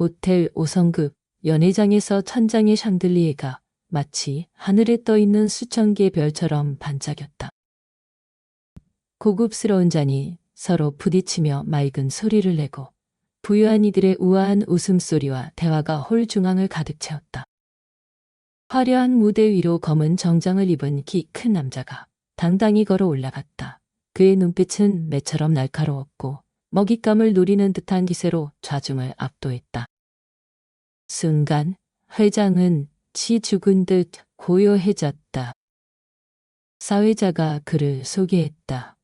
호텔 5성급 연회장에서 천장의 샹들리에가 마치 하늘에 떠있는 수천 개의 별처럼 반짝였다. 고급스러운 잔이 서로 부딪히며 맑은 소리를 내고 부유한 이들의 우아한 웃음소리와 대화가 홀 중앙을 가득 채웠다. 화려한 무대 위로 검은 정장을 입은 키 큰 남자가 당당히 걸어 올라갔다. 그의 눈빛은 매처럼 날카로웠고 먹잇감을 노리는 듯한 기세로 좌중을 압도했다. 순간 회장은 치 죽은 듯 고요해졌다. 사회자가 그를 소개했다.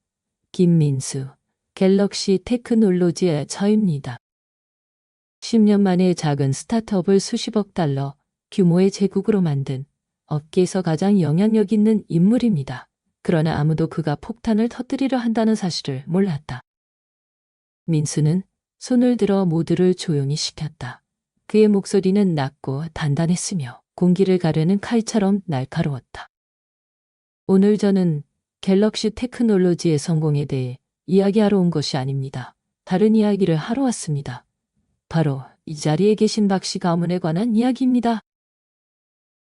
김민수, 갤럭시 테크놀로지의 처입니다. 10년 만에 작은 스타트업을 수십억 달러 규모의 제국으로 만든 업계에서 가장 영향력 있는 인물입니다. 그러나 아무도 그가 폭탄을 터뜨리려 한다는 사실을 몰랐다. 민수는 손을 들어 모두를 조용히 시켰다. 그의 목소리는 낮고 단단했으며 공기를 가르는 칼처럼 날카로웠다. 오늘 저는 갤럭시 테크놀로지의 성공에 대해 이야기하러 온 것이 아닙니다. 다른 이야기를 하러 왔습니다. 바로 이 자리에 계신 박씨 가문에 관한 이야기입니다.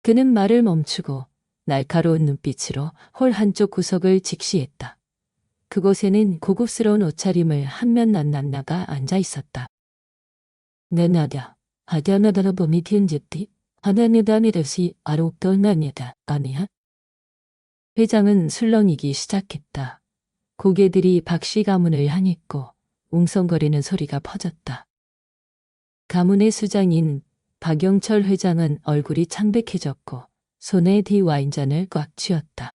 그는 말을 멈추고 날카로운 눈빛으로 홀 한쪽 구석을 직시했다. 그곳에는 고급스러운 옷차림을 한면 난남나가 앉아 있었다. 내나다 하다나다라 봄이 튀은제띠 하다네다네다시 아롭돌나니다 아니야? 회장은 술렁이기 시작했다. 고개들이 박씨 가문을 향했고 웅성거리는 소리가 퍼졌다. 가문의 수장인 박영철 회장은 얼굴이 창백해졌고 손에 디 와인잔을 꽉 쥐었다.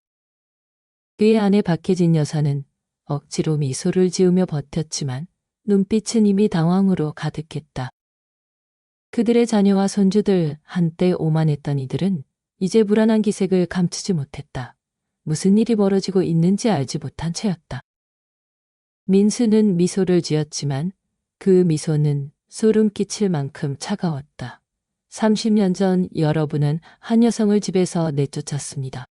그의 아내 박혜진 여사는 억지로 미소를 지으며 버텼지만 눈빛은 이미 당황으로 가득했다. 그들의 자녀와 손주들 한때 오만했던 이들은 이제 불안한 기색을 감추지 못했다. 무슨 일이 벌어지고 있는지 알지 못한 채였다. 민수는 미소를 지었지만 그 미소는 소름 끼칠 만큼 차가웠다. 30년 전 여러분은 한 여성을 집에서 내쫓았습니다.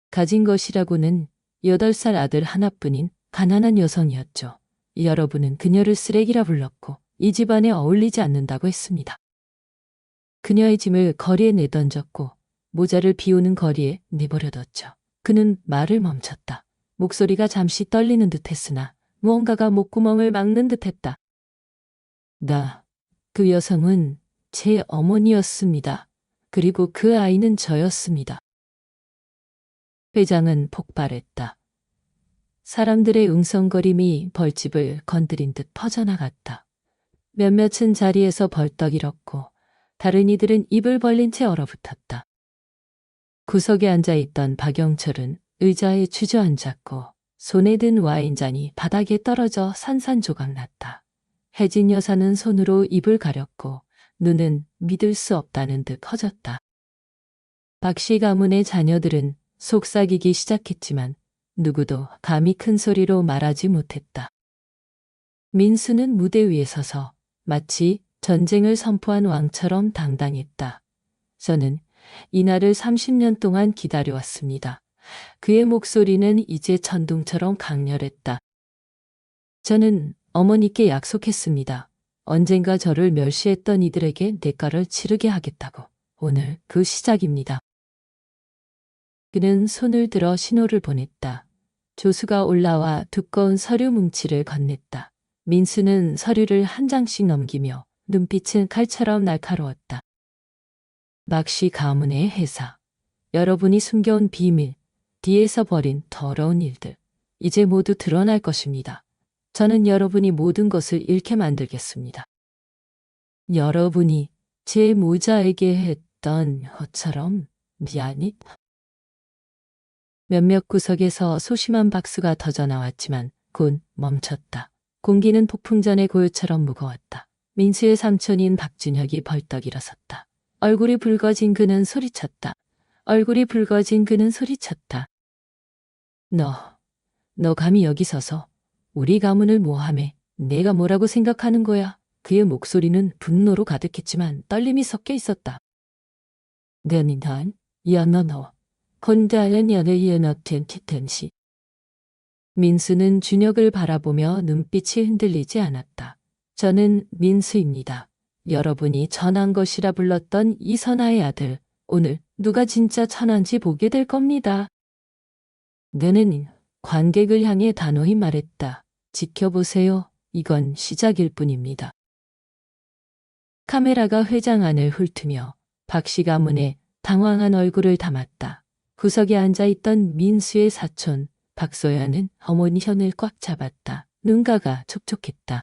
가진 것이라고는 8살 아들 하나뿐인 가난한 여성이었죠. 여러분은 그녀를 쓰레기라 불렀고 이 집안에 어울리지 않는다고 했습니다. 그녀의 짐을 거리에 내던졌고 모자를 비우는 거리에 내버려뒀죠. 그는 말을 멈췄다. 목소리가 잠시 떨리는 듯했으나 무언가가 목구멍을 막는 듯했다. 그 여성은 제 어머니였습니다. 그리고 그 아이는 저였습니다. 회장은 폭발했다. 사람들의 웅성거림이 벌집을 건드린 듯 퍼져나갔다. 몇몇은 자리에서 벌떡 일었고 다른 이들은 입을 벌린 채 얼어붙었다. 구석에 앉아있던 박영철은 의자에 주저앉았고 손에 든 와인잔이 바닥에 떨어져 산산조각났다. 혜진 여사는 손으로 입을 가렸고 눈은 믿을 수 없다는 듯 커졌다. 박씨 가문의 자녀들은 속삭이기 시작했지만 누구도 감히 큰 소리로 말하지 못했다. 민수는 무대 위에 서서 마치 전쟁을 선포한 왕처럼 당당했다. 저는 이날을 30년 동안 기다려왔습니다. 그의 목소리는 이제 천둥처럼 강렬했다. 저는 어머니께 약속했습니다. 언젠가 저를 멸시했던 이들에게 대가를 치르게 하겠다고. 오늘 그 시작입니다. 그는 손을 들어 신호를 보냈다. 조수가 올라와 두꺼운 서류 뭉치를 건넸다. 민수는 서류를 한 장씩 넘기며 눈빛은 칼처럼 날카로웠다. 박씨 가문의 회사, 여러분이 숨겨온 비밀, 뒤에서 벌인 더러운 일들, 이제 모두 드러날 것입니다. 저는 여러분이 모든 것을 잃게 만들겠습니다. 여러분이 제 모자에게 했던 것처럼 미안해. 몇몇 구석에서 소심한 박수가 터져나왔지만 곧 멈췄다. 공기는 폭풍전의 고요처럼 무거웠다. 민수의 삼촌인 박준혁이 벌떡 일어섰다. 얼굴이 붉어진 그는 소리쳤다. 얼굴이 붉어진 그는 소리쳤다. 너 감히 여기 서서 우리 가문을 모함해. 내가 뭐라고 생각하는 거야? 그의 목소리는 분노로 가득했지만 떨림이 섞여 있었다. 넌 혼자는 연애에 너텐 티텐시. 민수는 준혁을 바라보며 눈빛이 흔들리지 않았다. 저는 민수입니다. 여러분이 천한 것이라 불렀던 이 선아의 아들, 오늘 누가 진짜 천한지 보게 될 겁니다. 그는 관객을 향해 단호히 말했다. 지켜보세요. 이건 시작일 뿐입니다. 카메라가 회장 안을 훑으며 박씨 가문의 당황한 얼굴을 담았다. 구석에 앉아있던 민수의 사촌 박소연은 어머니 현을 꽉 잡았다. 눈가가 촉촉했다.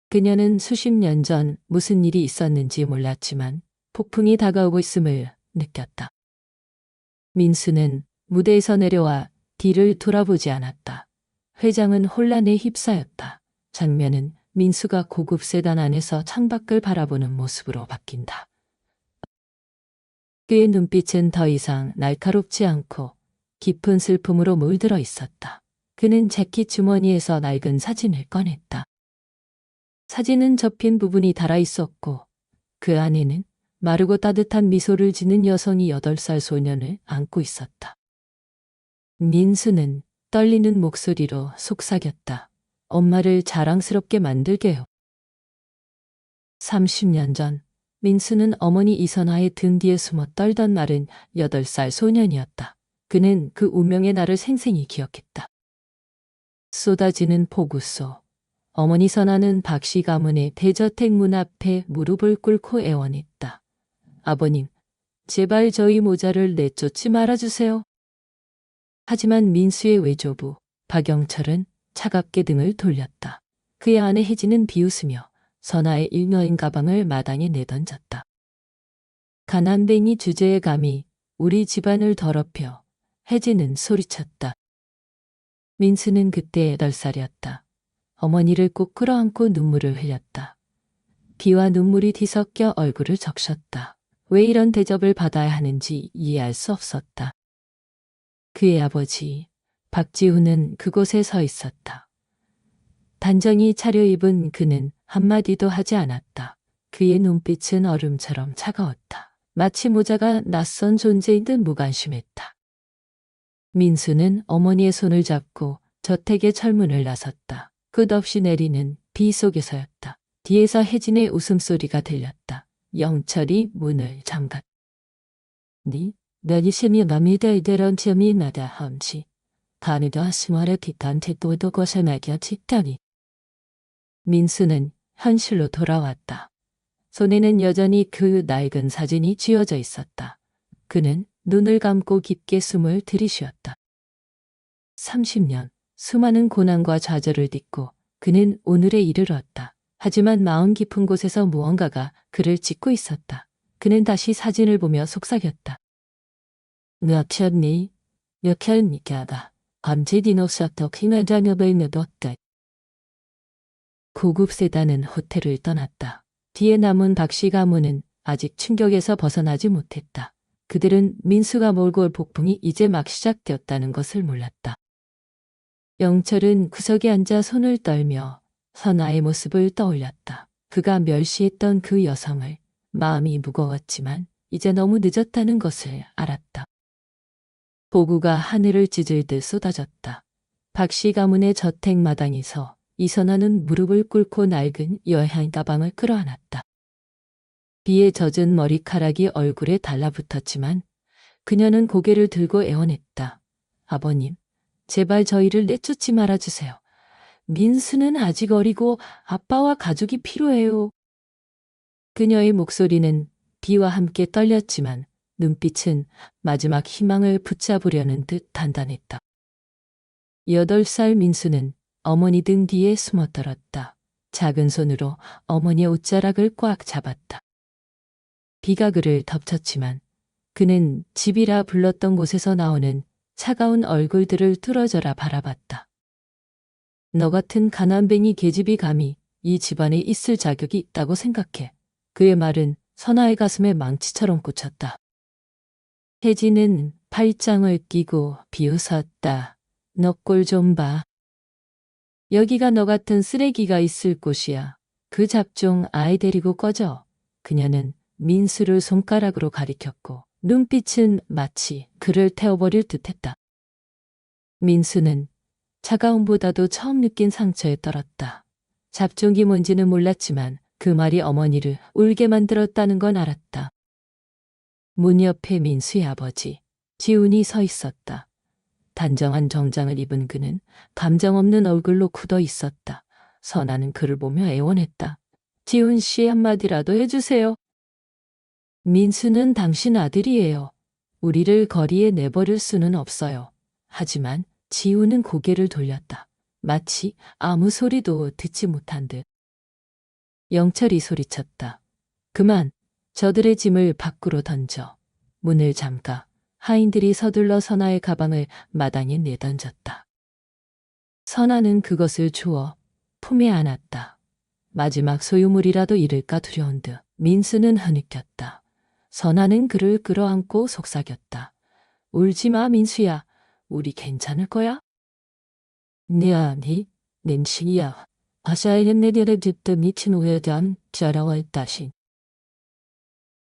그녀는 수십 년 전 무슨 일이 있었는지 몰랐지만 폭풍이 다가오고 있음을 느꼈다. 민수는 무대에서 내려와 뒤를 돌아보지 않았다. 회장은 혼란에 휩싸였다. 장면은 민수가 고급 세단 안에서 창밖을 바라보는 모습으로 바뀐다. 그의 눈빛은 더 이상 날카롭지 않고 깊은 슬픔으로 물들어 있었다. 그는 재킷 주머니에서 낡은 사진을 꺼냈다. 사진은 접힌 부분이 닳아 있었고 그 안에는 마르고 따뜻한 미소를 지는 여성이 8살 소년을 안고 있었다. 민수는 떨리는 목소리로 속삭였다. 엄마를 자랑스럽게 만들게요. 30년 전 민수는 어머니 이선화의 등 뒤에 숨어 떨던 마른 8살 소년이었다. 그는 그 운명의 날을 생생히 기억했다. 쏟아지는 폭우 속 어머니 선아는 박씨 가문의 대저택 문 앞에 무릎을 꿇고 애원했다. 아버님, 제발 저희 모자를 내쫓지 말아주세요. 하지만 민수의 외조부 박영철은 차갑게 등을 돌렸다. 그의 아내 혜진은 비웃으며 선아의 일녀인 가방을 마당에 내던졌다. 가난뱅이 주제에 감히 우리 집안을 더럽혀. 혜진은 소리쳤다. 민수는 그때 8살이었다. 어머니를 꼭 끌어안고 눈물을 흘렸다. 비와 눈물이 뒤섞여 얼굴을 적셨다. 왜 이런 대접을 받아야 하는지 이해할 수 없었다. 그의 아버지 박지훈은 그곳에 서 있었다. 단정히 차려입은 그는 한마디도 하지 않았다. 그의 눈빛은 얼음처럼 차가웠다. 마치 모자가 낯선 존재인 듯 무관심했다. 민수는 어머니의 손을 잡고 저택의 철문을 나섰다. 끝없이 내리는 비 속에서였다. 뒤에서 혜진의 웃음소리가 들렸다. 영철이 문을 잠갔다. 너희심이 맘이다 이대런 점이 나다 함시. 가느다 스마레 빛한테 또도 것을 매겨 짓다니. 민수는 현실로 돌아왔다. 손에는 여전히 그 낡은 사진이 쥐어져 있었다. 그는 눈을 감고 깊게 숨을 들이쉬었다. 30년, 수많은 고난과 좌절을 딛고 그는 오늘에 이르렀다. 하지만 마음 깊은 곳에서 무언가가 그를 찢고 있었다. 그는 다시 사진을 보며 속삭였다. 몇현니? 몇현니까다. 밤지디노사터 키나자녀을 맺었다. 고급 세단은 호텔을 떠났다. 뒤에 남은 박씨 가문은 아직 충격에서 벗어나지 못했다. 그들은 민수가 몰고 올 폭풍이 이제 막 시작되었다는 것을 몰랐다. 영철은 구석에 앉아 손을 떨며 선아의 모습을 떠올렸다. 그가 멸시했던 그 여성을. 마음이 무거웠지만 이제 너무 늦었다는 것을 알았다. 폭우가 하늘을 찢을듯 쏟아졌다. 박씨 가문의 저택 마당에서 이선아는 무릎을 꿇고 낡은 여행 가방을 끌어안았다. 비에 젖은 머리카락이 얼굴에 달라붙었지만 그녀는 고개를 들고 애원했다. 아버님, 제발 저희를 내쫓지 말아주세요. 민수는 아직 어리고 아빠와 가족이 필요해요. 그녀의 목소리는 비와 함께 떨렸지만 눈빛은 마지막 희망을 붙잡으려는 듯 단단했다. 8살 민수는 어머니 등 뒤에 숨어떨었다. 작은 손으로 어머니의 옷자락을 꽉 잡았다. 비가 그를 덮쳤지만 그는 집이라 불렀던 곳에서 나오는 차가운 얼굴들을 뚫어져라 바라봤다. 너 같은 가난뱅이 계집이 감히 이 집안에 있을 자격이 있다고 생각해. 그의 말은 선아의 가슴에 망치처럼 꽂혔다. 혜진은 팔짱을 끼고 비웃었다. 너 꼴 좀 봐. 여기가 너 같은 쓰레기가 있을 곳이야. 그 잡종 아이 데리고 꺼져. 그녀는 민수를 손가락으로 가리켰고 눈빛은 마치 그를 태워버릴 듯했다. 민수는 차가움보다도 처음 느낀 상처에 떨었다. 잡종이 뭔지는 몰랐지만 그 말이 어머니를 울게 만들었다는 건 알았다. 문 옆에 민수의 아버지, 지훈이 서 있었다. 단정한 정장을 입은 그는 감정 없는 얼굴로 굳어 있었다. 선아는 그를 보며 애원했다. 지훈 씨 한마디라도 해주세요. 민수는 당신 아들이에요. 우리를 거리에 내버릴 수는 없어요. 하지만 지훈은 고개를 돌렸다. 마치 아무 소리도 듣지 못한 듯. 영철이 소리쳤다. 그만, 저들의 짐을 밖으로 던져. 문을 잠가 하인들이 서둘러 선아의 가방을 마당에 내던졌다. 선아는 그것을 주워 품에 안았다. 마지막 소유물이라도 잃을까 두려운 듯 민수는 흐느꼈다. 선아는 그를 끌어안고 속삭였다. 울지 마, 민수야. 우리 괜찮을 거야? 네 아니, 낸시야. 아샤이는 내려를 듣다 미친 후에 대한 자라왔다신.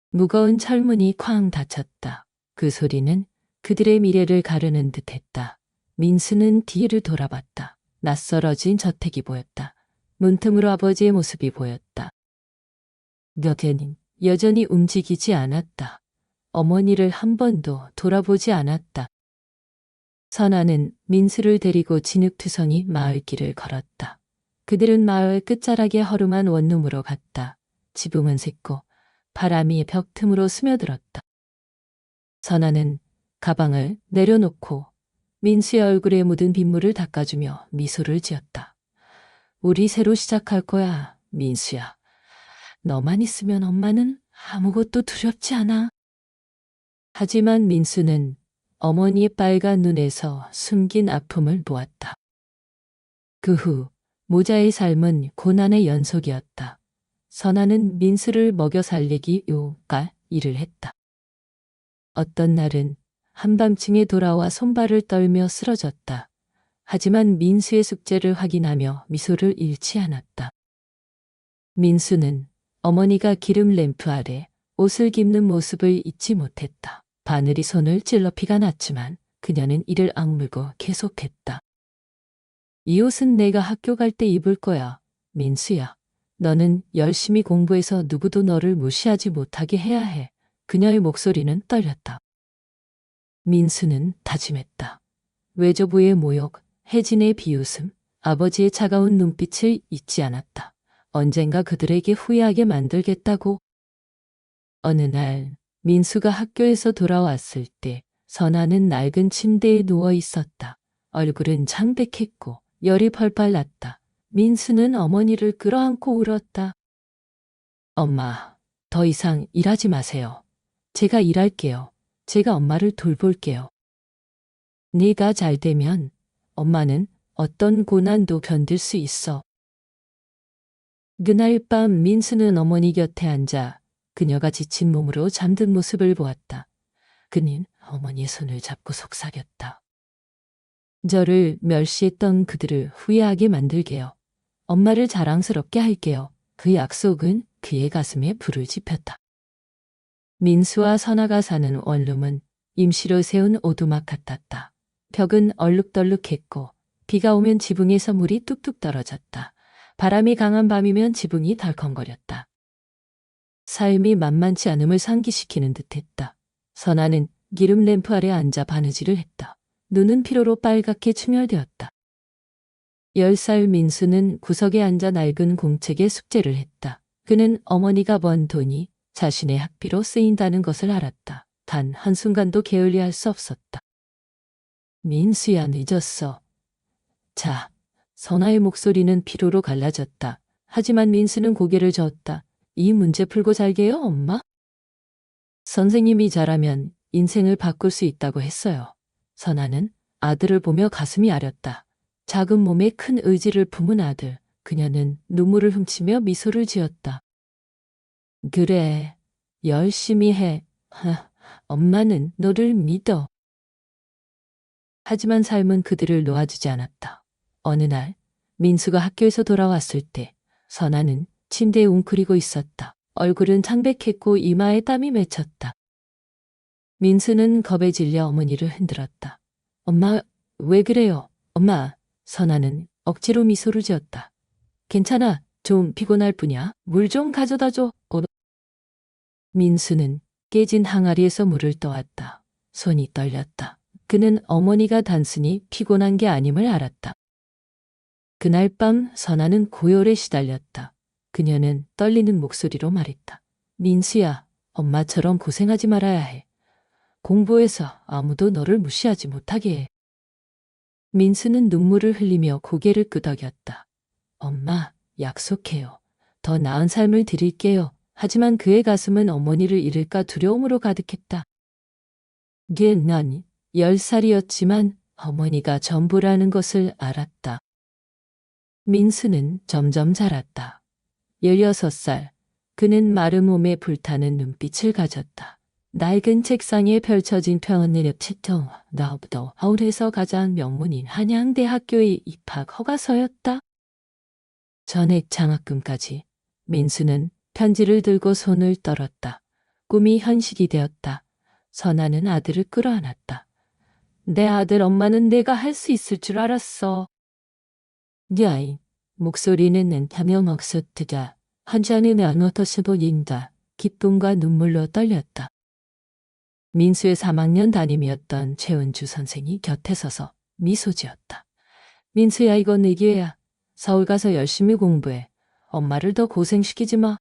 무거운 철문이 쾅 닫혔다. 그 소리는 그들의 미래를 가르는 듯했다. 민수는 뒤를 돌아봤다. 낯설어진 저택이 보였다. 문틈으로 아버지의 모습이 보였다. 곁에는 여전히 움직이지 않았다. 어머니를 한 번도 돌아보지 않았다. 선아는 민수를 데리고 진흙투성이 마을길을 걸었다. 그들은 마을 끝자락의 허름한 원룸으로 갔다. 지붕은 샜고 바람이 벽 틈으로 스며들었다. 선아는 가방을 내려놓고 민수의 얼굴에 묻은 빗물을 닦아주며 미소를 지었다. 우리 새로 시작할 거야, 민수야. 너만 있으면 엄마는 아무것도 두렵지 않아. 하지만 민수는 어머니의 빨간 눈에서 숨긴 아픔을 보았다. 그 후 모자의 삶은 고난의 연속이었다. 선아는 민수를 먹여 살리기 요가 일을 했다. 어떤 날은 한밤중에 돌아와 손발을 떨며 쓰러졌다. 하지만 민수의 숙제를 확인하며 미소를 잃지 않았다. 민수는 어머니가 기름 램프 아래 옷을 깁는 모습을 잊지 못했다. 바늘이 손을 찔러 피가 났지만 그녀는 이를 악물고 계속했다. 이 옷은 내가 학교 갈 때 입을 거야. 민수야. 너는 열심히 공부해서 누구도 너를 무시하지 못하게 해야 해. 그녀의 목소리는 떨렸다. 민수는 다짐했다. 외조부의 모욕, 혜진의 비웃음, 아버지의 차가운 눈빛을 잊지 않았다. 언젠가 그들에게 후회하게 만들겠다고. 어느 날 민수가 학교에서 돌아왔을 때 선아는 낡은 침대에 누워 있었다. 얼굴은 창백했고 열이 펄펄 났다. 민수는 어머니를 끌어안고 울었다. 엄마, 더 이상 일하지 마세요. 제가 일할게요. 제가 엄마를 돌볼게요. 네가 잘 되면 엄마는 어떤 고난도 견딜 수 있어. 그날 밤 민수는 어머니 곁에 앉아 그녀가 지친 몸으로 잠든 모습을 보았다. 그는 어머니의 손을 잡고 속삭였다. 저를 멸시했던 그들을 후회하게 만들게요. 엄마를 자랑스럽게 할게요. 그 약속은 그의 가슴에 불을 지폈다. 민수와 선아가 사는 원룸은 임시로 세운 오두막 같았다. 벽은 얼룩덜룩했고 비가 오면 지붕에서 물이 뚝뚝 떨어졌다. 바람이 강한 밤이면 지붕이 덜컹거렸다. 삶이 만만치 않음을 상기시키는 듯했다. 선아는 기름 램프 아래 앉아 바느질을 했다. 눈은 피로로 빨갛게 충혈되었다. 10살 민수는 구석에 앉아 낡은 공책에 숙제를 했다. 그는 어머니가 번 돈이 자신의 학비로 쓰인다는 것을 알았다. 단 한순간도 게을리할 수 없었다. 민수야, 늦었어. 자, 선아의 목소리는 피로로 갈라졌다. 하지만 민수는 고개를 저었다. 이 문제 풀고 잘게요, 엄마? 선생님이 잘하면 인생을 바꿀 수 있다고 했어요. 선아는 아들을 보며 가슴이 아렸다. 작은 몸에 큰 의지를 품은 아들. 그녀는 눈물을 훔치며 미소를 지었다. 그래, 열심히 해. 엄마는 너를 믿어. 하지만 삶은 그들을 놓아주지 않았다. 어느 날 민수가 학교에서 돌아왔을 때 선아는 침대에 웅크리고 있었다. 얼굴은 창백했고 이마에 땀이 맺혔다. 민수는 겁에 질려 어머니를 흔들었다. 엄마, 왜 그래요? 엄마. 선아는 억지로 미소를 지었다. 괜찮아. 좀 피곤할 뿐이야. 물 좀 가져다 줘. 민수는 깨진 항아리에서 물을 떠왔다. 손이 떨렸다. 그는 어머니가 단순히 피곤한 게 아님을 알았다. 그날 밤 선아는 고열에 시달렸다. 그녀는 떨리는 목소리로 말했다. 민수야, 엄마처럼 고생하지 말아야 해. 공부해서 아무도 너를 무시하지 못하게 해. 민수는 눈물을 흘리며 고개를 끄덕였다. 엄마, 약속해요. 더 나은 삶을 드릴게요. 하지만 그의 가슴은 어머니를 잃을까 두려움으로 가득했다. 난 10살이었지만 어머니가 전부라는 것을 알았다. 민수는 점점 자랐다. 16살, 그는 마른 몸에 불타는 눈빛을 가졌다. 낡은 책상에 펼쳐진 편을 치통 나부터 서울에서 가장 명문인 한양대학교에 입학 허가서였다. 전액 장학금까지. 민수는 편지를 들고 손을 떨었다. 꿈이 현실이 되었다. 선아는 아들을 끌어안았다. 내 아들 엄마는 내가 할 수 있을 줄 알았어. 야이, 목소리는 타며 먹었트자 한잔의 나눠터스 보인다. 기쁨과 눈물로 떨렸다. 민수의 3학년 담임이었던 최은주 선생이 곁에 서서 미소 지었다. 민수야, 이건 네 기회야. 서울 가서 열심히 공부해. 엄마를 더 고생시키지 마.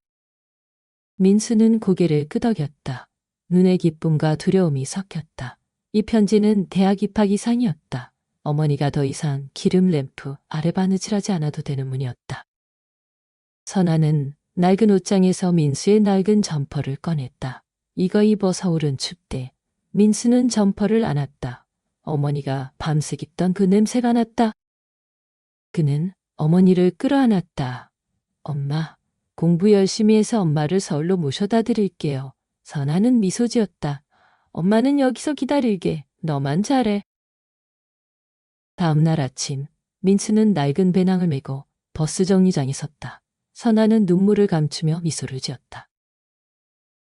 민수는 고개를 끄덕였다. 눈에 기쁨과 두려움이 섞였다. 이 편지는 대학 입학 이상이었다. 어머니가 더 이상 기름 램프 아래 바느질하지 않아도 되는 문이었다. 선아는 낡은 옷장에서 민수의 낡은 점퍼를 꺼냈다. 이거 입어 서울은 춥대. 민수는 점퍼를 안았다. 어머니가 밤새 입던 그 냄새가 났다. 그는 어머니를 끌어안았다. 엄마, 공부 열심히 해서 엄마를 서울로 모셔다 드릴게요. 선아는 미소 지었다. 엄마는 여기서 기다릴게. 너만 잘해. 다음 날 아침, 민수는 낡은 배낭을 메고 버스 정류장에 섰다. 선아는 눈물을 감추며 미소를 지었다.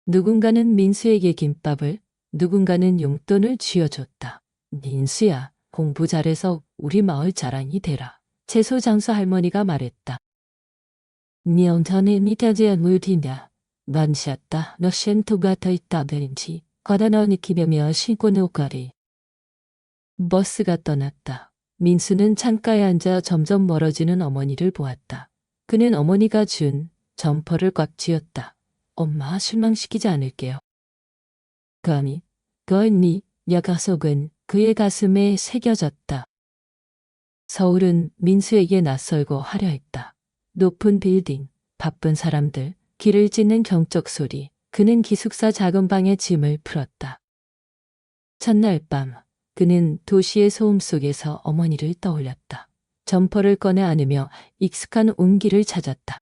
누군가는 민수에게 김밥을, 누군가는 용돈을 쥐어줬다. 민수야, 공부 잘해서 우리 마을 자랑이 되라. 채소 장수 할머니가 말했다. 니온전에 미타지야 물틴다. 만시았다. 너센토가 더 있다든지 거다너 니키며 신고는 옷가리. 버스가 떠났다. 민수는 창가에 앉아 점점 멀어지는 어머니를 보았다. 그는 어머니가 준 점퍼를 꽉 쥐었다. 엄마, 실망시키지 않을게요. 감히 거니 야가속은 그의 가슴에 새겨졌다. 서울은 민수에게 낯설고 화려했다. 높은 빌딩, 바쁜 사람들, 길을 찢는 경적 소리. 그는 기숙사 작은 방에 짐을 풀었다. 첫날 밤, 그는 도시의 소음 속에서 어머니를 떠올렸다. 점퍼를 꺼내 안으며 익숙한 온기를 찾았다.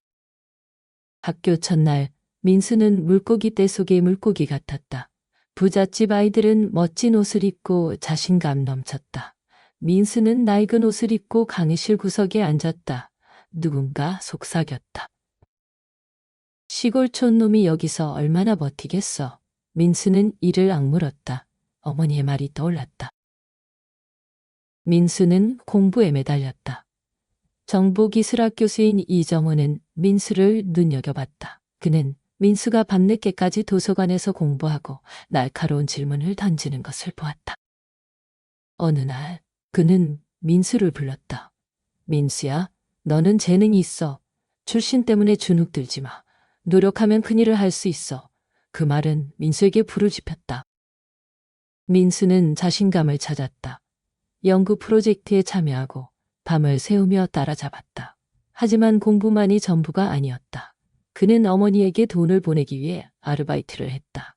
학교 첫날, 민수는 물고기 떼 속의 물고기 같았다. 부잣집 아이들은 멋진 옷을 입고 자신감 넘쳤다. 민수는 낡은 옷을 입고 강의실 구석에 앉았다. 누군가 속삭였다. 시골촌 놈이 여기서 얼마나 버티겠어. 민수는 이를 악물었다. 어머니의 말이 떠올랐다. 민수는 공부에 매달렸다. 정보기술학 교수인 이정호는 민수를 눈여겨봤다. 그는 민수가 밤늦게까지 도서관에서 공부하고 날카로운 질문을 던지는 것을 보았다. 어느 날 그는 민수를 불렀다. 민수야, 너는 재능이 있어. 출신 때문에 주눅 들지 마. 노력하면 큰일을 할 수 있어. 그 말은 민수에게 불을 지폈다. 민수는 자신감을 찾았다. 연구 프로젝트에 참여하고 밤을 새우며 따라잡았다. 하지만 공부만이 전부가 아니었다. 그는 어머니에게 돈을 보내기 위해 아르바이트를 했다.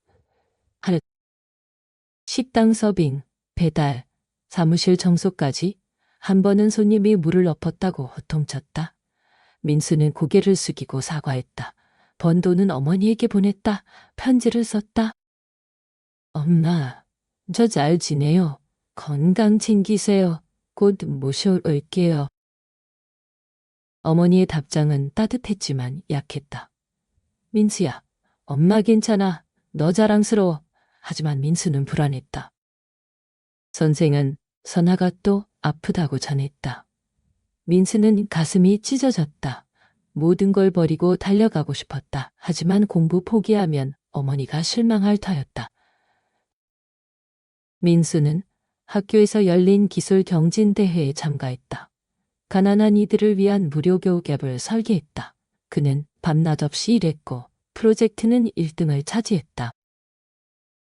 식당 서빙, 배달, 사무실 청소까지. 한 번은 손님이 물을 엎었다고 호통쳤다. 민수는 고개를 숙이고 사과했다. 번 돈은 어머니에게 보냈다. 편지를 썼다. 엄마, 저 잘 지내요. 건강 챙기세요. 곧 모셔올게요. 어머니의 답장은 따뜻했지만 약했다. 민수야, 엄마 괜찮아. 너 자랑스러워. 하지만 민수는 불안했다. 선생은 선아가 또 아프다고 전했다. 민수는 가슴이 찢어졌다. 모든 걸 버리고 달려가고 싶었다. 하지만 공부 포기하면 어머니가 실망할 터였다. 민수는 학교에서 열린 기술 경진대회에 참가했다. 가난한 이들을 위한 무료 교육앱을 설계했다. 그는 밤낮 없이 일했고 프로젝트는 1등을 차지했다.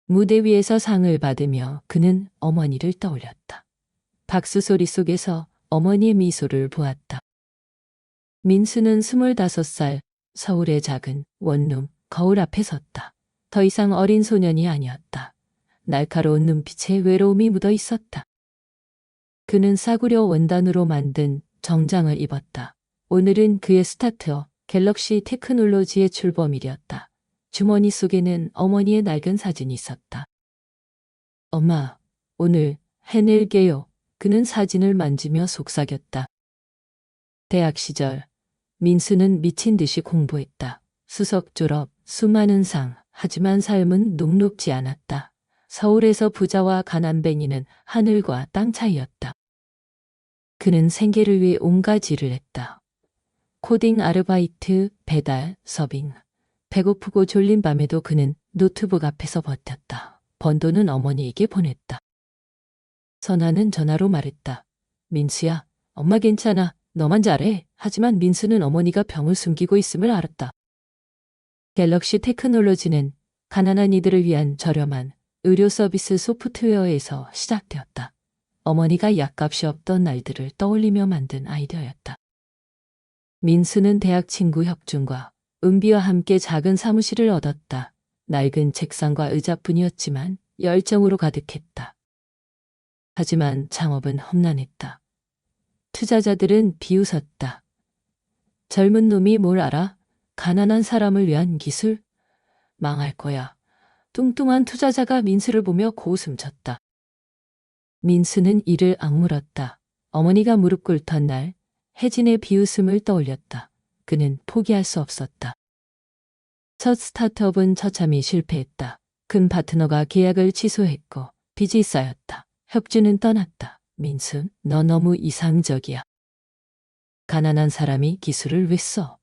무대 위에서 상을 받으며 그는 어머니를 떠올렸다. 박수 소리 속에서 어머니의 미소를 보았다. 민수는 25살 서울의 작은 원룸 거울 앞에 섰다. 더 이상 어린 소년이 아니었다. 날카로운 눈빛에 외로움이 묻어 있었다. 그는 싸구려 원단으로 만든 정장을 입었다. 오늘은 그의 스타트업 갤럭시 테크놀로지의 출범일이었다. 주머니 속에는 어머니의 낡은 사진이 있었다. 엄마, 오늘 해낼게요. 그는 사진을 만지며 속삭였다. 대학 시절 민수는 미친 듯이 공부했다. 수석 졸업, 수많은 상, 하지만 삶은 녹록지 않았다. 서울에서 부자와 가난뱅이는 하늘과 땅 차이였다. 그는 생계를 위해 온갖 일을 했다. 코딩 아르바이트, 배달, 서빙. 배고프고 졸린 밤에도 그는 노트북 앞에서 버텼다. 번 돈은 어머니에게 보냈다. 선아는 전화로 말했다. 민수야, 엄마 괜찮아. 너만 잘해. 하지만 민수는 어머니가 병을 숨기고 있음을 알았다. 갤럭시 테크놀로지는 가난한 이들을 위한 저렴한 의료 서비스 소프트웨어에서 시작되었다. 어머니가 약값이 없던 날들을 떠올리며 만든 아이디어였다. 민수는 대학 친구 혁준과 은비와 함께 작은 사무실을 얻었다. 낡은 책상과 의자뿐이었지만 열정으로 가득했다. 하지만 창업은 험난했다. 투자자들은 비웃었다. 젊은 놈이 뭘 알아? 가난한 사람을 위한 기술? 망할 거야. 뚱뚱한 투자자가 민수를 보며 고웃음쳤다. 민수는 이를 악물었다. 어머니가 무릎 꿇던 날 혜진의 비웃음을 떠올렸다. 그는 포기할 수 없었다. 첫 스타트업은 처참히 실패했다. 큰 파트너가 계약을 취소했고 빚이 쌓였다. 혁주는 떠났다. 민수, 너 너무 이상적이야. 가난한 사람이 기술을 왜 써?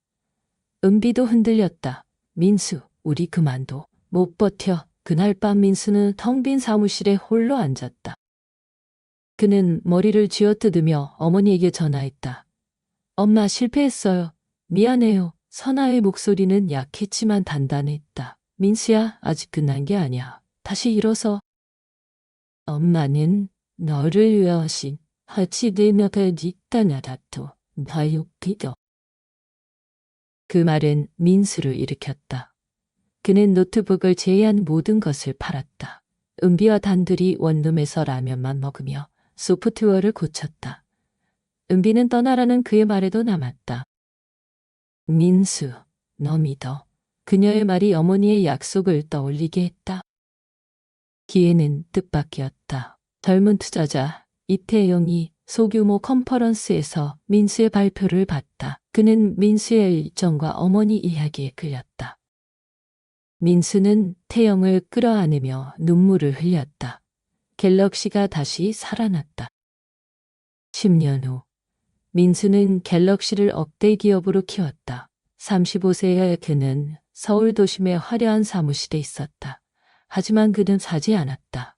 은비도 흔들렸다. 민수, 우리 그만둬. 못 버텨. 그날 밤 민수는 텅 빈 사무실에 홀로 앉았다. 그는 머리를 쥐어뜯으며 어머니에게 전화했다. 엄마 실패했어요. 미안해요. 선아의 목소리는 약했지만 단단했다. 민수야, 아직 끝난 게 아니야. 다시 일어서. 엄마는 너를 위하신 하치되며가 뒷단하다토 바이오피더. 그 말은 민수를 일으켰다. 그는 노트북을 제외한 모든 것을 팔았다. 은비와 단둘이 원룸에서 라면만 먹으며 소프트웨어를 고쳤다. 은비는 떠나라는 그의 말에도 남았다. 민수, 너 믿어. 그녀의 말이 어머니의 약속을 떠올리게 했다. 기회는 뜻밖이었다. 젊은 투자자 이태영이 소규모 컨퍼런스에서 민수의 발표를 봤다. 그는 민수의 일정과 어머니 이야기에 끌렸다. 민수는 태영을 끌어안으며 눈물을 흘렸다. 갤럭시가 다시 살아났다. 10년 후 민수는 갤럭시를 억대 기업으로 키웠다. 35세의 그는 서울 도심의 화려한 사무실에 있었다. 하지만 그는 사지 않았다.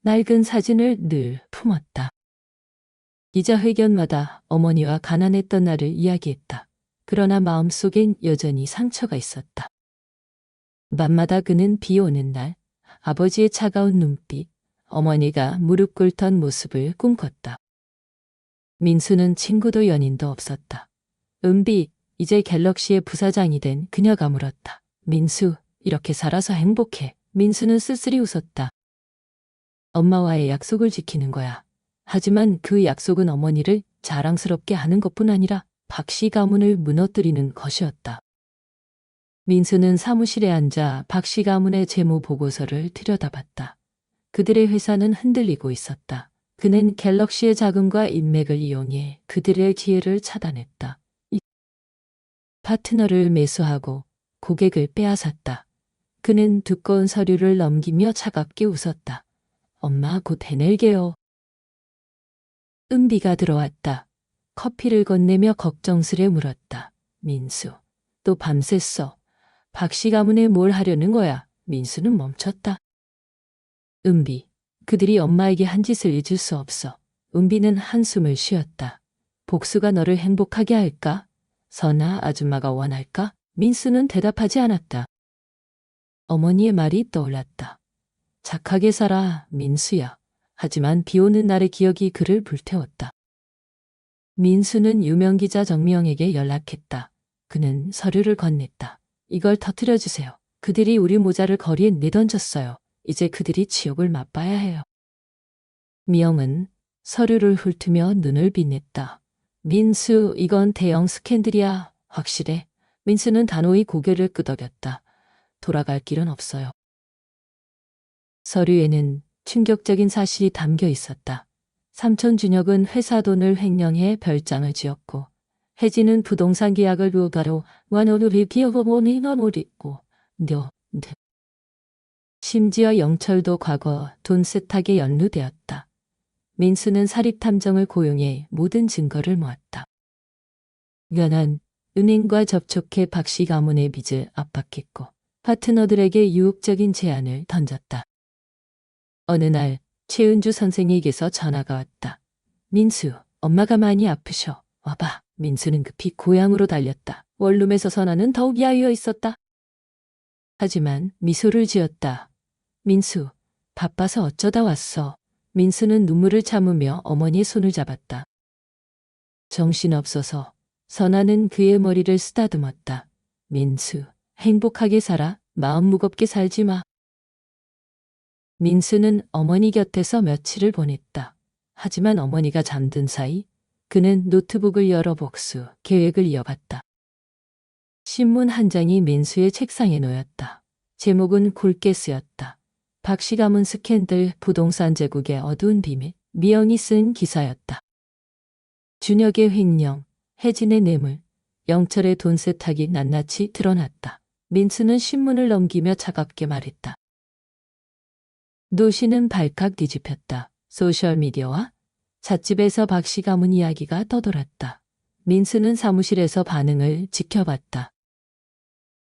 낡은 사진을 늘 품었다. 기자회견마다 어머니와 가난했던 날을 이야기했다. 그러나 마음속엔 여전히 상처가 있었다. 밤마다 그는 비 오는 날 아버지의 차가운 눈빛, 어머니가 무릎 꿇던 모습을 꿈꿨다. 민수는 친구도 연인도 없었다. 은비, 이제 갤럭시의 부사장이 된 그녀가 물었다. 민수, 이렇게 살아서 행복해. 민수는 쓸쓸히 웃었다. 엄마와의 약속을 지키는 거야. 하지만 그 약속은 어머니를 자랑스럽게 하는 것뿐 아니라 박씨 가문을 무너뜨리는 것이었다. 민수는 사무실에 앉아 박씨 가문의 재무 보고서를 들여다봤다. 그들의 회사는 흔들리고 있었다. 그는 갤럭시의 자금과 인맥을 이용해 그들의 기회를 차단했다. 파트너를 매수하고 고객을 빼앗았다. 그는 두꺼운 서류를 넘기며 차갑게 웃었다. 엄마 곧 해낼게요. 은비가 들어왔다. 커피를 건네며 걱정스레 물었다. 민수, 또 밤샜어. 박씨 가문에 뭘 하려는 거야? 민수는 멈췄다. 은비, 그들이 엄마에게 한 짓을 잊을 수 없어. 은비는 한숨을 쉬었다. 복수가 너를 행복하게 할까? 선아 아줌마가 원할까? 민수는 대답하지 않았다. 어머니의 말이 떠올랐다. 착하게 살아, 민수야. 하지만 비 오는 날의 기억이 그를 불태웠다. 민수는 유명기자 정미영에게 연락했다. 그는 서류를 건넸다. 이걸 터뜨려주세요. 그들이 우리 모자를 거리에 내던졌어요. 이제 그들이 지옥을 맛봐야 해요. 미영은 서류를 훑으며 눈을 빛냈다. 민수, 이건 대형 스캔들이야. 확실해. 민수는 단호히 고개를 끄덕였다. 돌아갈 길은 없어요. 서류에는 충격적인 사실이 담겨 있었다. 삼촌 준혁은 회사 돈을 횡령해 별장을 지었고, 혜진은 부동산 계약을 불가로 완호를 기어보니 너무리고, 심지어 영철도 과거 돈 세탁에 연루되었다. 민수는 사립탐정을 고용해 모든 증거를 모았다. 연한 은행과 접촉해 박씨 가문의 빚을 압박했고 파트너들에게 유혹적인 제안을 던졌다. 어느 날 최은주 선생에게서 전화가 왔다. 민수, 엄마가 많이 아프셔. 와봐. 민수는 급히 고향으로 달렸다. 원룸에서 선아는 더욱 야위어 있었다. 하지만 미소를 지었다. 민수, 바빠서 어쩌다 왔어. 민수는 눈물을 참으며 어머니의 손을 잡았다. 정신없어서 선아는 그의 머리를 쓰다듬었다. 민수, 행복하게 살아. 마음 무겁게 살지 마. 민수는 어머니 곁에서 며칠을 보냈다. 하지만 어머니가 잠든 사이 그는 노트북을 열어 복수 계획을 이어갔다. 신문 한 장이 민수의 책상에 놓였다. 제목은 굵게 쓰였다. 박씨 가문 스캔들, 부동산 제국의 어두운 비밀. 미영이 쓴 기사였다. 준혁의 횡령, 혜진의 뇌물, 영철의 돈 세탁이 낱낱이 드러났다. 민수는 신문을 넘기며 차갑게 말했다. 노시는 발칵 뒤집혔다. 소셜미디어와 찻집에서 박씨 가문 이야기가 떠돌았다. 민수는 사무실에서 반응을 지켜봤다.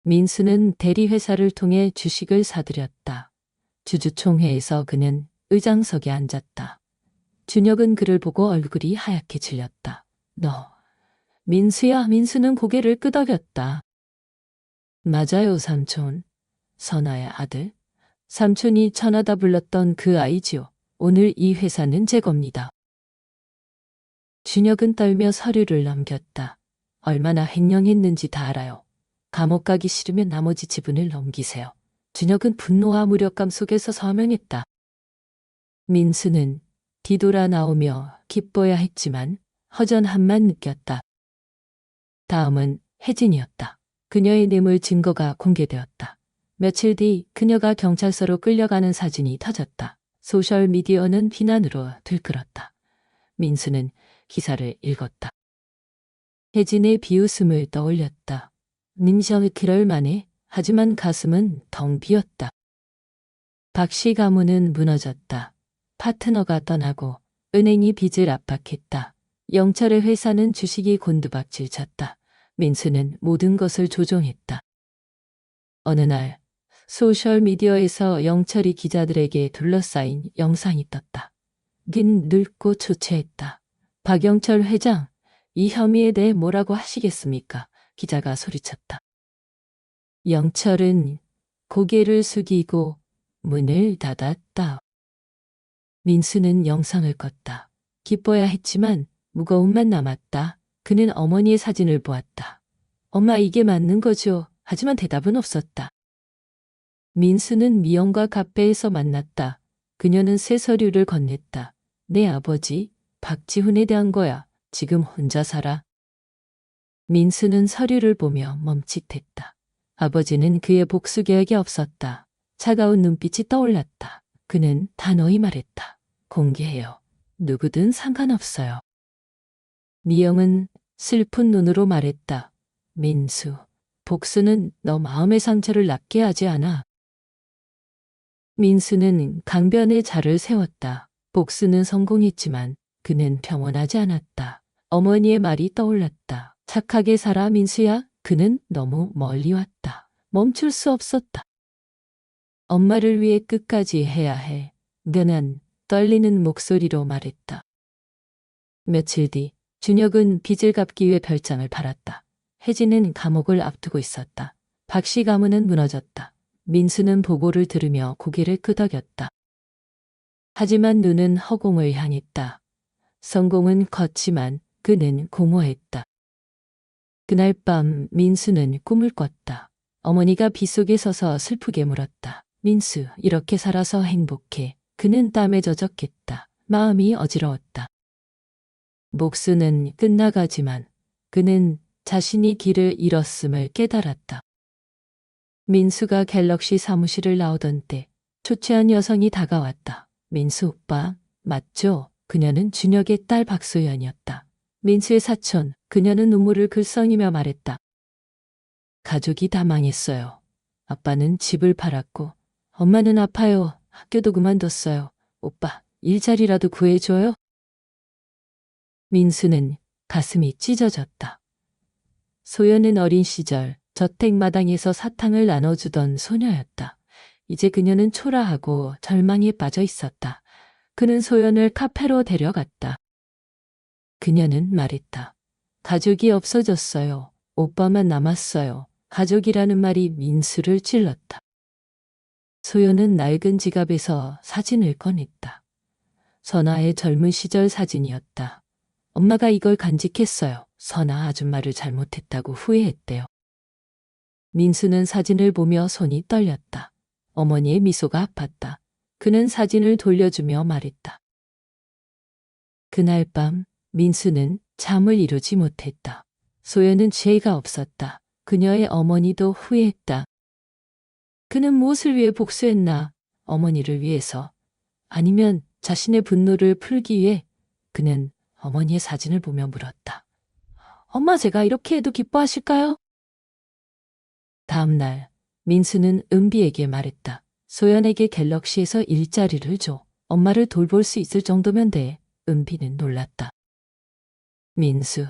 민수는 대리회사를 통해 주식을 사들였다. 주주총회에서 그는 의장석에 앉았다. 준혁은 그를 보고 얼굴이 하얗게 질렸다. 너, 민수야. 민수는 고개를 끄덕였다. 맞아요, 삼촌. 선아의 아들. 삼촌이 천하다 불렀던 그 아이지요. 오늘 이 회사는 제 겁니다. 준혁은 떨며 서류를 넘겼다. 얼마나 횡령했는지 다 알아요. 감옥 가기 싫으면 나머지 지분을 넘기세요. 준혁은 분노와 무력감 속에서 서명했다. 민수는 뒤돌아 나오며 기뻐야 했지만 허전함만 느꼈다. 다음은 혜진이었다. 그녀의 뇌물 증거가 공개되었다. 며칠 뒤 그녀가 경찰서로 끌려가는 사진이 터졌다. 소셜미디어는 비난으로 들끓었다. 민수는 기사를 읽었다. 혜진의 비웃음을 떠올렸다. 민정이 그럴 만해. 하지만 가슴은 텅 비었다. 박씨 가문은 무너졌다. 파트너가 떠나고 은행이 빚을 압박했다. 영철의 회사는 주식이 곤두박질 쳤다. 민수는 모든 것을 조종했다. 어느 날 소셜미디어에서 영철이 기자들에게 둘러싸인 영상이 떴다. 긴 늙고 초췌했다. 박영철 회장, 이 혐의에 대해 뭐라고 하시겠습니까? 기자가 소리쳤다. 영철은 고개를 숙이고 문을 닫았다. 민수는 영상을 껐다. 기뻐야 했지만 무거움만 남았다. 그는 어머니의 사진을 보았다. 엄마, 이게 맞는 거죠? 하지만 대답은 없었다. 민수는 미영과 카페에서 만났다. 그녀는 새 서류를 건넸다. 내 아버지, 박지훈에 대한 거야. 지금 혼자 살아. 민수는 서류를 보며 멈칫했다. 아버지는 그의 복수 계획이 없었다. 차가운 눈빛이 떠올랐다. 그는 단호히 말했다. 공개해요. 누구든 상관없어요. 미영은 슬픈 눈으로 말했다. 민수, 복수는 너 마음의 상처를 낫게 하지 않아. 민수는 강변에 자를 세웠다. 복수는 성공했지만 그는 평온하지 않았다. 어머니의 말이 떠올랐다. 착하게 살아 민수야. 그는 너무 멀리 왔다. 멈출 수 없었다. 엄마를 위해 끝까지 해야 해. 그는 떨리는 목소리로 말했다. 며칠 뒤 준혁은 빚을 갚기 위해 별장을 팔았다. 혜진은 감옥을 앞두고 있었다. 박씨 가문은 무너졌다. 민수는 보고를 들으며 고개를 끄덕였다. 하지만 눈은 허공을 향했다. 성공은 컸지만 그는 공허했다. 그날 밤 민수는 꿈을 꿨다. 어머니가 빗속에 서서 슬프게 물었다. 민수, 이렇게 살아서 행복해. 그는 땀에 젖었겠다. 마음이 어지러웠다. 목수는 끝나가지만 그는 자신이 길을 잃었음을 깨달았다. 민수가 갤럭시 사무실을 나오던 때 초췌한 여성이 다가왔다. 민수 오빠, 맞죠? 그녀는 준혁의 딸 박소연이었다. 민수의 사촌, 그녀는 눈물을 글썽이며 말했다. 가족이 다 망했어요. 아빠는 집을 팔았고 엄마는 아파요. 학교도 그만뒀어요. 오빠, 일자리라도 구해줘요. 민수는 가슴이 찢어졌다. 소연은 어린 시절 저택 마당에서 사탕을 나눠주던 소녀였다. 이제 그녀는 초라하고 절망에 빠져 있었다. 그는 소연을 카페로 데려갔다. 그녀는 말했다. 가족이 없어졌어요. 오빠만 남았어요. 가족이라는 말이 민수를 찔렀다. 소연은 낡은 지갑에서 사진을 꺼냈다. 선아의 젊은 시절 사진이었다. 엄마가 이걸 간직했어요. 선아 아줌마를 잘못했다고 후회했대요. 민수는 사진을 보며 손이 떨렸다. 어머니의 미소가 아팠다. 그는 사진을 돌려주며 말했다. 그날 밤 민수는 잠을 이루지 못했다. 소연은 죄가 없었다. 그녀의 어머니도 후회했다. 그는 무엇을 위해 복수했나? 어머니를 위해서. 아니면 자신의 분노를 풀기 위해. 그는 어머니의 사진을 보며 물었다. 엄마, 제가 이렇게 해도 기뻐하실까요? 다음 날 민수는 은비에게 말했다. 소연에게 갤럭시에서 일자리를 줘. 엄마를 돌볼 수 있을 정도면 돼. 은비는 놀랐다. 민수,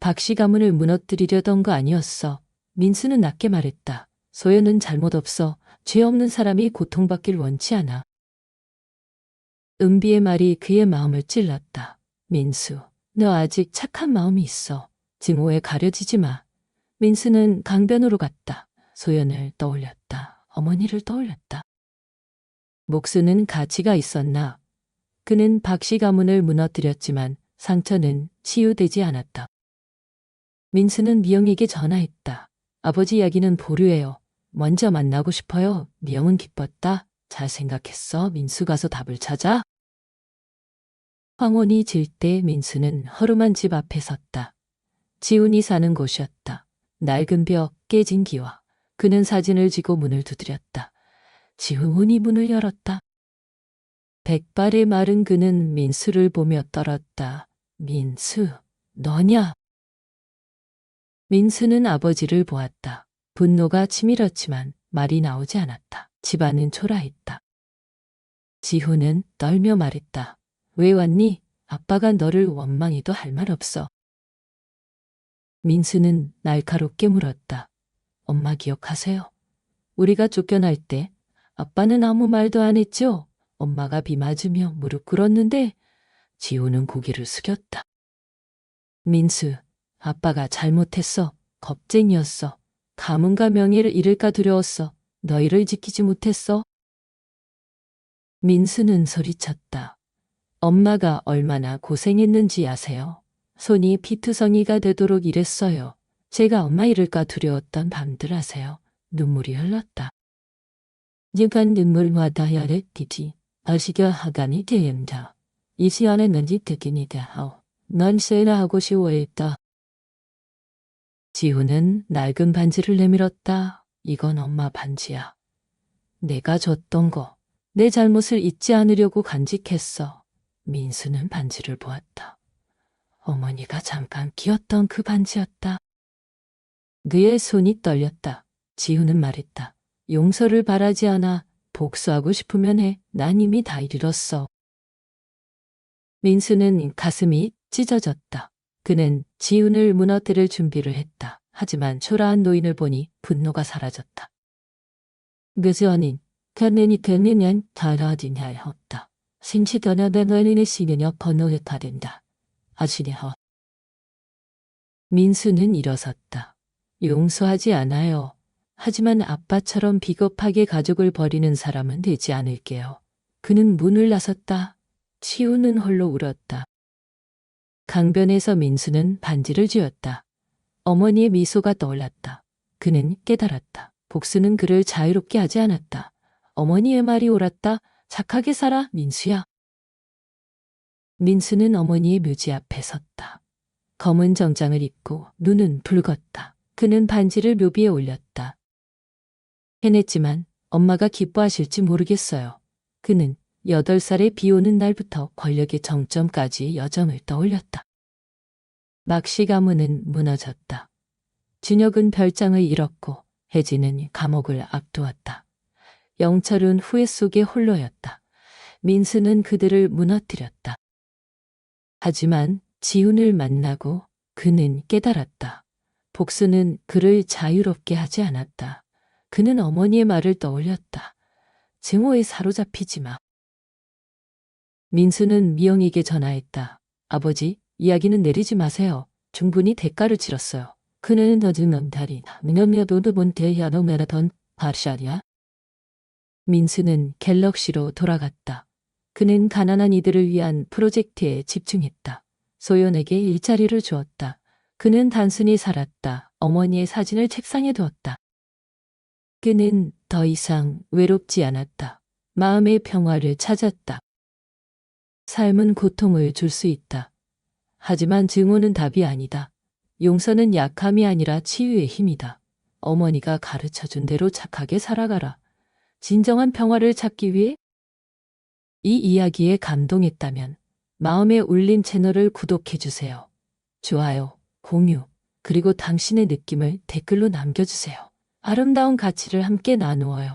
박씨 가문을 무너뜨리려던 거 아니었어. 민수는 낮게 말했다. 소연은 잘못 없어. 죄 없는 사람이 고통받길 원치 않아. 은비의 말이 그의 마음을 찔렀다. 민수, 너 아직 착한 마음이 있어. 증오에 가려지지 마. 민수는 강변으로 갔다. 소연을 떠올렸다. 어머니를 떠올렸다. 목수는 가치가 있었나? 그는 박씨 가문을 무너뜨렸지만 상처는 치유되지 않았다. 민수는 미영에게 전화했다. 아버지 이야기는 보류해요. 먼저 만나고 싶어요. 미영은 기뻤다. 잘 생각했어. 민수 가서 답을 찾아. 황혼이 질 때 민수는 허름한 집 앞에 섰다. 지훈이 사는 곳이었다. 낡은 벽, 깨진 기와. 그는 사진을 쥐고 문을 두드렸다. 지훈이 문을 열었다. 백발의 마른 그는 민수를 보며 떨었다. 민수, 너냐? 민수는 아버지를 보았다. 분노가 치밀었지만 말이 나오지 않았다. 집안은 초라했다. 지훈은 떨며 말했다. 왜 왔니? 아빠가 너를 원망해도 할 말 없어. 민수는 날카롭게 물었다. 엄마 기억하세요? 우리가 쫓겨날 때 아빠는 아무 말도 안 했죠? 엄마가 비 맞으며 무릎 꿇었는데 지훈은 고개를 숙였다. 민수, 아빠가 잘못했어. 겁쟁이였어. 가문과 명예를 잃을까 두려웠어. 너희를 지키지 못했어. 민수는 소리쳤다. 엄마가 얼마나 고생했는지 아세요? 손이 피투성이가 되도록 일했어요. 제가 엄마 잃을까 두려웠던 밤들 아세요? 눈물이 흘렀다. 유간 눈물마다 야릇디지 아시겨 하간이 되었다. 이 시간에 넌지 듣기니다 하오. 넌 쎄나 하고 싶어했다. 지훈은 낡은 반지를 내밀었다. 이건 엄마 반지야. 내가 줬던 거. 내 잘못을 잊지 않으려고 간직했어. 민수는 반지를 보았다. 어머니가 잠깐 끼었던 그 반지였다. 그의 손이 떨렸다. 지훈은 말했다. 용서를 바라지 않아. 복수하고 싶으면 해. 난 이미 다 잃었어. 민수는 가슴이 찢어졌다. 그는 지훈을 무너뜨릴 준비를 했다. 하지만 초라한 노인을 보니 분노가 사라졌다. 그전인 그는 그는 달라지냐 없다. 신치더나 너는 시녀 번호에 다된다. 아시냐. 민수는 일어섰다. 용서하지 않아요. 하지만 아빠처럼 비겁하게 가족을 버리는 사람은 되지 않을게요. 그는 문을 나섰다. 치우는 홀로 울었다. 강변에서 민수는 반지를 쥐었다. 어머니의 미소가 떠올랐다. 그는 깨달았다. 복수는 그를 자유롭게 하지 않았다. 어머니의 말이 옳았다. 착하게 살아, 민수야. 민수는 어머니의 묘지 앞에 섰다. 검은 정장을 입고 눈은 붉었다. 그는 반지를 묘비에 올렸다. 해냈지만 엄마가 기뻐하실지 모르겠어요. 그는 8살의 비 오는 날부터 권력의 정점까지 여정을 떠올렸다. 막시 가문은 무너졌다. 준혁은 별장을 잃었고 혜진은 감옥을 앞두었다. 영철은 후회 속에 홀로였다. 민수는 그들을 무너뜨렸다. 하지만 지훈을 만나고 그는 깨달았다. 복수는 그를 자유롭게 하지 않았다. 그는 어머니의 말을 떠올렸다. 증오에 사로잡히지 마. 민수는 미영에게 전화했다. 아버지, 이야기는 내리지 마세요. 충분히 대가를 치렀어요. 그는 더증 넘다리 능엄여도도 본대야노 메라톤 바샤리아. 민수는 갤럭시로 돌아갔다. 그는 가난한 이들을 위한 프로젝트에 집중했다. 소연에게 일자리를 주었다. 그는 단순히 살았다. 어머니의 사진을 책상에 두었다. 그는 더 이상 외롭지 않았다. 마음의 평화를 찾았다. 삶은 고통을 줄 수 있다. 하지만 증오는 답이 아니다. 용서는 약함이 아니라 치유의 힘이다. 어머니가 가르쳐준 대로 착하게 살아가라. 진정한 평화를 찾기 위해 이 이야기에 감동했다면 마음의 울림 채널을 구독해주세요. 좋아요, 공유, 그리고 당신의 느낌을 댓글로 남겨주세요. 아름다운 가치를 함께 나누어요.